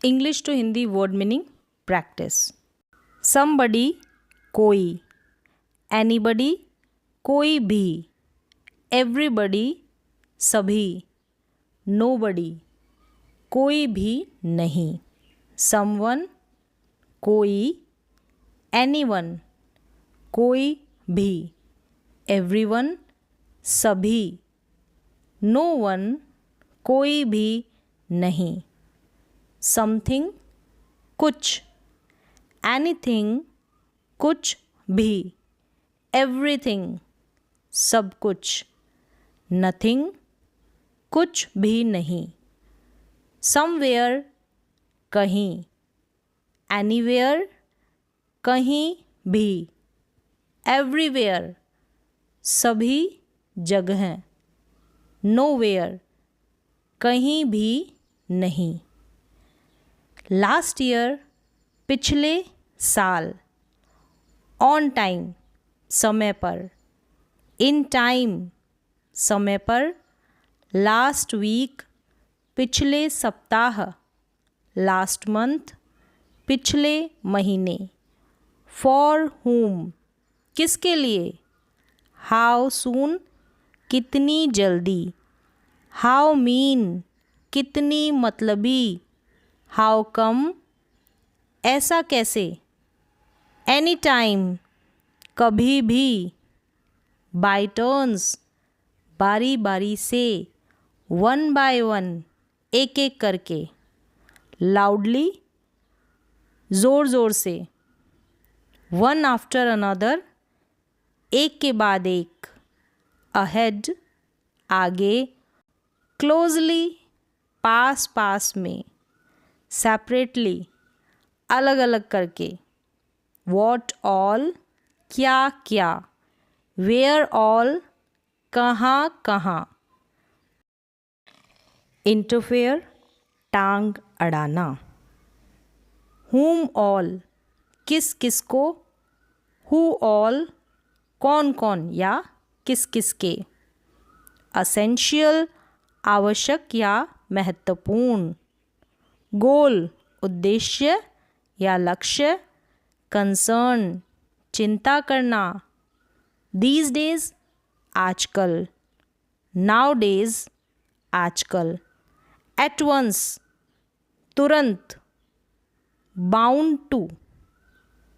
English to Hindi word meaning practice. Somebody कोई, anybody कोई भी, एवरीबडी सभी, नोबडी कोई भी नहीं, समवन कोई, एनीवन कोई भी, एवरीवन सभी, नो वन कोई भी नहीं, समथिंग कुछ, एनीथिंग कुछ भी, एवरीथिंग सब कुछ, नथिंग कुछ भी नहीं, समवेयर कहीं, एनीवेयर कहीं भी, एवरीवेयर सभी जगह, नोवेयर कहीं भी नहीं। लास्ट ईयर पिछले साल, ऑन टाइम समय पर, इन टाइम समय पर, लास्ट वीक पिछले सप्ताह, लास्ट मंथ पिछले महीने, फॉर हुम किसके लिए, हाउ सून कितनी जल्दी, हाउ मीन कितनी मतलबी, हाउ कम ऐसा कैसे, एनी टाइम कभी भी, बाय टर्न्स बारी बारी से, वन बाय वन एक एक करके, लाउडली ज़ोर ज़ोर से, वन आफ्टर अनदर एक के बाद एक, अहेड आगे, क्लोजली पास पास में, सेपरेटली अलग अलग करके, वॉट ऑल क्या क्या, वेयर ऑल कहाँ कहाँ, इंटरफेयर टांग अड़ाना, whom ऑल किस किस को, who ऑल कौन कौन या किस किस के, असेंशियल आवश्यक या महत्वपूर्ण, गोल उद्देश्य या लक्ष्य, कंसर्न चिंता करना, दीज डेज आजकल, नाउ डेज आजकल, एट वंस तुरंत, बाउंड टू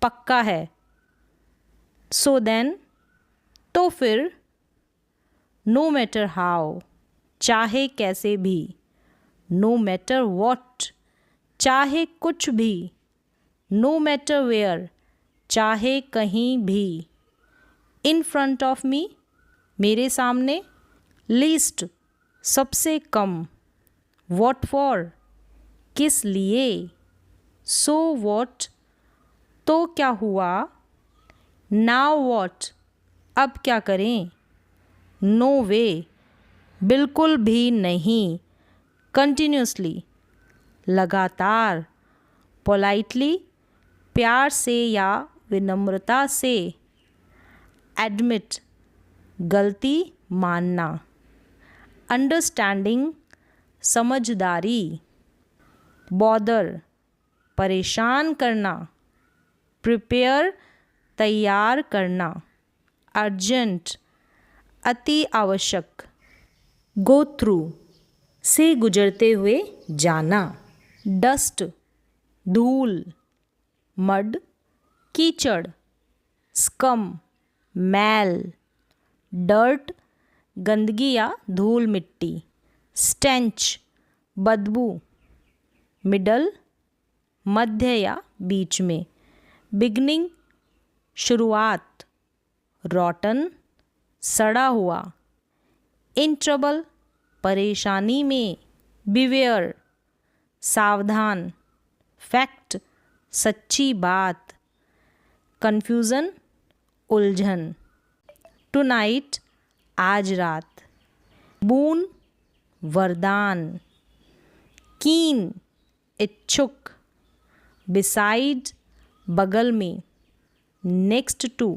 पक्का है, सो देन तो फिर, नो मैटर हाउ चाहे कैसे भी, नो मैटर वॉट चाहे कुछ भी, नो मैटर वेयर चाहे कहीं भी, इन फ्रंट ऑफ मी मेरे सामने, लीस्ट सबसे कम, वॉट फॉर किस लिए, सो वॉट तो क्या हुआ, नाउ वॉट अब क्या करें, नो वे बिल्कुल भी नहीं, कंटिन्यूसली लगातार, पोलाइटली प्यार से या विनम्रता से, एडमिट गलती मानना, अंडरस्टैंडिंग समझदारी, बॉदर परेशान करना, प्रिपेयर तैयार करना, अर्जेंट अति आवश्यक, गो थ्रू से गुजरते हुए जाना, डस्ट धूल, मड कीचड़, स्कम मैल, डर्ट गंदगी या धूल मिट्टी, स्टेंच बदबू, मिडल मध्य या बीच में, बिगनिंग शुरुआत, रॉटन सड़ा हुआ, इन ट्रबल परेशानी में, बिवेयर सावधान, फैक्ट सच्ची बात, कन्फ्यूज़न उलझन, टुनाइट आज रात, बून वरदान, कीन इच्छुक, बिसाइड बगल में, नेक्स्ट टू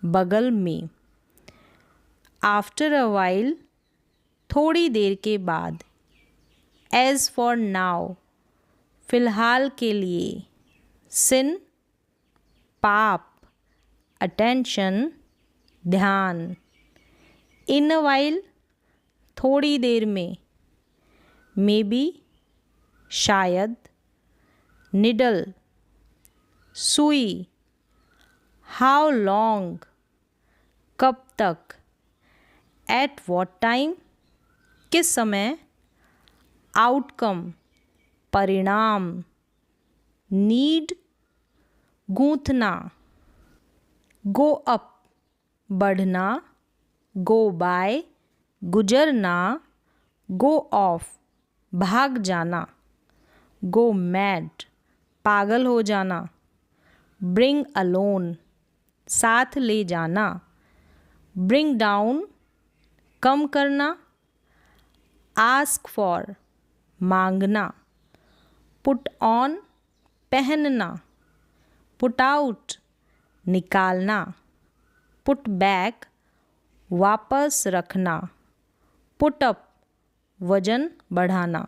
बगल में, आफ्टर अ वाइल थोड़ी देर के बाद, एज फॉर नाउ फिलहाल के लिए। सिन पाप, अटेंशन ध्यान। इन अ वाइल थोड़ी देर में। मे बी शायद। निडल सुई। हाउ लॉन्ग कब तक। एट वॉट टाइम किस समय। आउटकम परिणाम। नीड गूंथना। गो अप बढ़ना। गो बाय गुजरना। गो ऑफ भाग जाना। गो मैड पागल हो जाना। ब्रिंग अलोन साथ ले जाना। ब्रिंग डाउन कम करना। आस्क फॉर मांगना। पुट ऑन पहनना। पुट आउट निकालना। पुट बैक वापस रखना। पुट अप वजन बढ़ाना।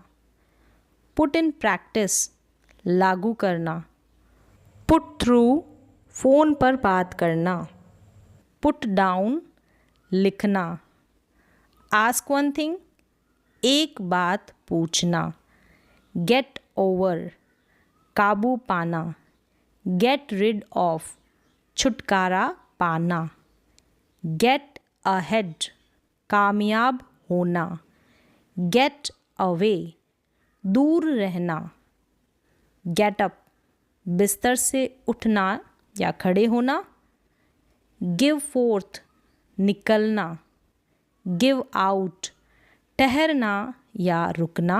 पुट इन प्रैक्टिस लागू करना। पुट थ्रू फ़ोन पर बात करना। पुट डाउन लिखना। आस्क वन थिंग एक बात पूछना। गेट ओवर काबू पाना। गेट रिड ऑफ छुटकारा पाना। गेट अहेड कामयाब होना। गेट अवे दूर रहना। गेट अप बिस्तर से उठना या खड़े होना। गिव फोर्थ निकलना। गिव आउट ठहरना या रुकना।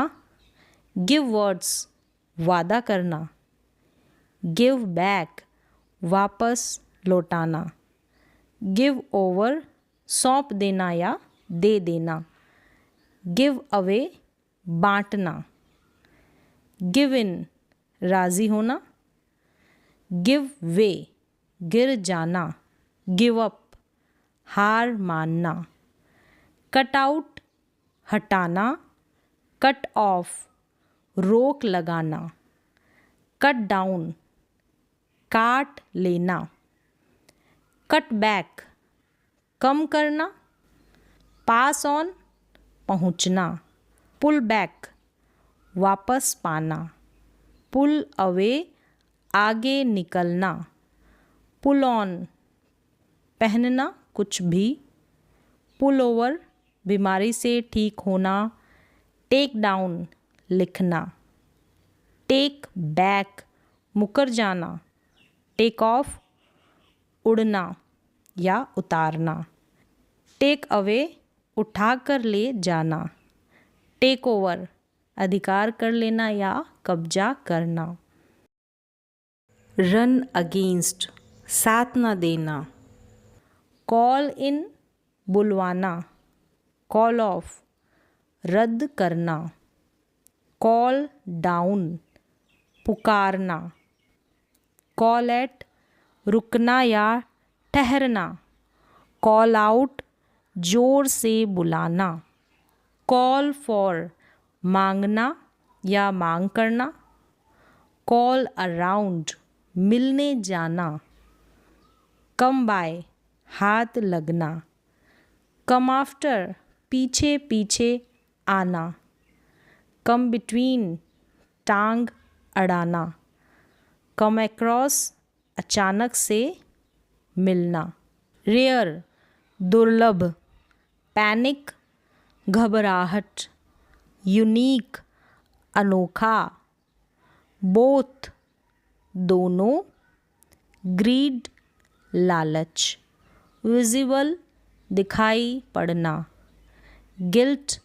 गिव वर्ड्स वादा करना। गिव बैक वापस लौटाना। गिव ओवर सौंप देना या दे देना। गिव अवे बांटना। गिव इन राज़ी होना। गिव वे गिर जाना। गिव अप हार मानना। कट आउट हटाना। कट ऑफ रोक लगाना। कट डाउन काट लेना। कट बैक कम करना। पास ऑन पहुँचना। पुल बैक वापस पाना। पुल अवे आगे निकलना। पुल ऑन पहनना कुछ भी। पुल ओवर बीमारी से ठीक होना। टेक डाउन लिखना। टेक बैक मुकर जाना। टेक ऑफ उड़ना या उतारना। टेक अवे उठा कर ले जाना। टेक ओवर अधिकार कर लेना या कब्जा करना। रन अगेंस्ट साथ न देना। कॉल इन बुलवाना। कॉल ऑफ रद्द करना। कॉल डाउन पुकारना। कॉल एट रुकना या ठहरना। कॉल आउट जोर से बुलाना। कॉल फॉर मांगना या मांग करना। कॉल अराउंड मिलने जाना। कम बाय हाथ लगना। कम आफ्टर पीछे पीछे आना। कम बिटवीन टांग अड़ाना। कम अक्रॉस अचानक से मिलना। रेयर दुर्लभ। पैनिक घबराहट। यूनिक अनोखा। बोथ दोनों। ग्रीड लालच। विजिबल दिखाई पड़ना। गिल्ट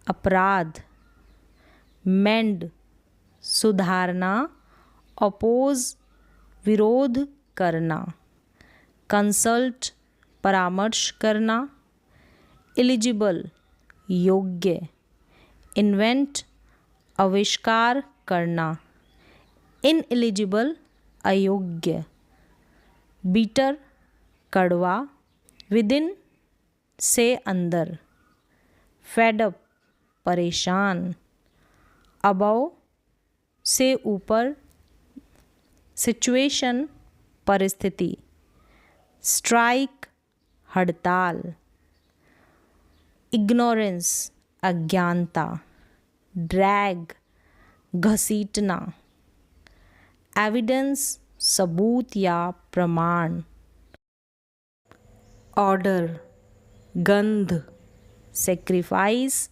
अपराध। मेंड सुधारना। अपोज विरोध करना। कंसल्ट परामर्श करना। एलिजिबल योग्य। इन्वेंट आविष्कार करना। इनएलिजिबल अयोग्य। बीटर कड़वा। विदिन से अंदर। फेडअप परेशान। अबव से ऊपर, सिचुएशन परिस्थिति, स्ट्राइक हड़ताल, इग्नोरेंस अज्ञानता, ड्रैग घसीटना, एविडेंस सबूत या प्रमाण, ऑर्डर गंध, सेक्रीफाइस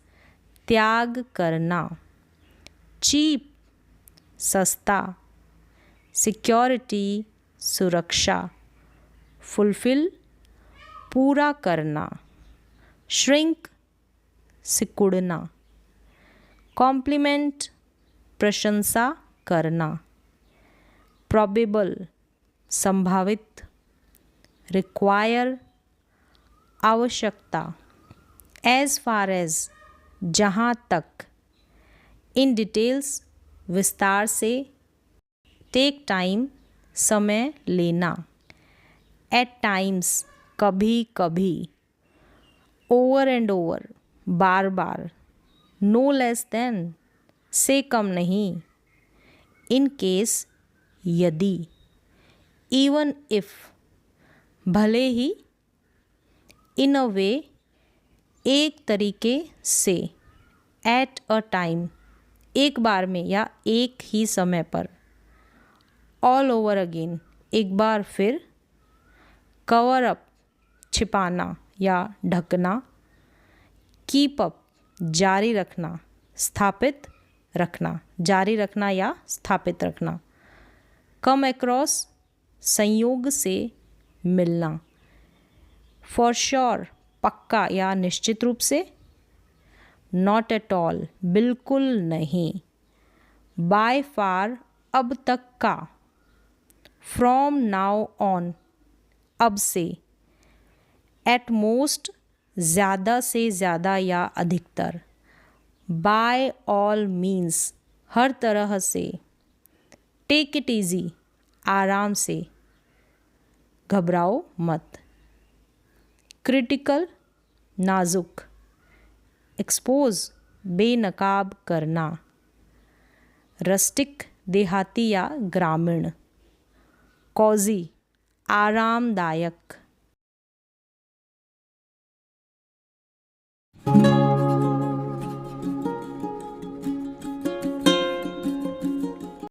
त्याग करना, चीप सस्ता, सिक्योरिटी सुरक्षा, फुलफिल पूरा करना, श्रिंक सिकुड़ना, कॉम्प्लीमेंट प्रशंसा करना, प्रोबेबल संभावित, रिक्वायर आवश्यकता, एज फार एज जहाँ तक, इन डिटेल्स विस्तार से, टेक टाइम समय लेना, एट टाइम्स कभी कभी, ओवर एंड ओवर बार बार, नो लेस देन से कम नहीं, इन केस यदि, इवन इफ भले ही, इन अ वे एक तरीके से, एट अ टाइम एक बार में या एक ही समय पर, ऑल ओवर अगेन एक बार फिर, कवर अप छिपाना या ढकना, कीप अप जारी रखना, स्थापित रखना, जारी रखना या स्थापित रखना, कम अक्रॉस संयोग से मिलना, फॉर श्योर पक्का या निश्चित रूप से, नॉट एट ऑल बिल्कुल नहीं, बाय फार अब तक का, फ्रॉम नाउ ऑन अब से, एट मोस्ट ज़्यादा से ज़्यादा या अधिकतर, बाय ऑल मीन्स हर तरह से, टेक इट ईजी आराम से, घबराओ मत, क्रिटिकल नाजुक, एक्सपोज बेनकाब करना, रस्टिक देहाती या ग्रामीण, कॉजी आरामदायक,